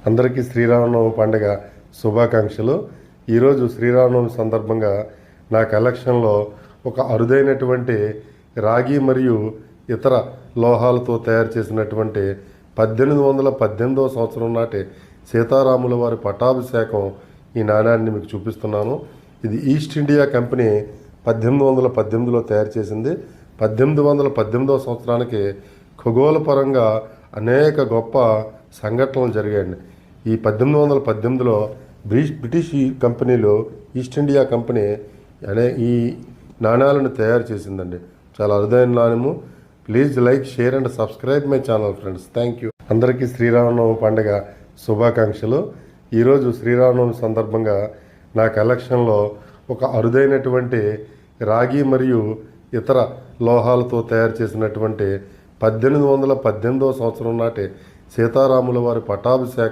అందరికీ శ్రీరామనవమి పండుగ శుభాకాంక్షలు. ఈరోజు శ్రీరామనవమి సందర్భంగా నా కలెక్షన్లో ఒక అరుదైనటువంటి రాగి మరియు ఇతర లోహాలతో తయారు చేసినటువంటి 1818వ సంవత్సరం నాటి సీతారాముల వారి పట్టాభిషేకం ఈ నాణ్యాన్ని మీకు చూపిస్తున్నాను. ఇది ఈస్ట్ ఇండియా కంపెనీ 1818లో తయారు చేసింది. 1818వ సంవత్సరానికి ఖగోళపరంగా అనేక గొప్ప సంఘటనలు జరిగాయండి. ఈ 1818లో బ్రిటిష్ కంపెనీలో ఈస్ట్ ఇండియా కంపెనీ అనే ఈ నాణ్యాలను తయారు చేసిందండి. చాలా అరుదైన నాణ్యము. Please like, share and subscribe my channel friends. Thank you. అందరికీ శ్రీరామనవమి పండుగ శుభాకాంక్షలు. ఈరోజు శ్రీరామనవమి సందర్భంగా నా కలెక్షన్లో ఒక అరుదైనటువంటి రాగి మరియు ఇతర లోహాలతో తయారు చేసినటువంటి 1818వ సంవత్సరం నాటి సీతారాముల వారి పట్టాభిషేకం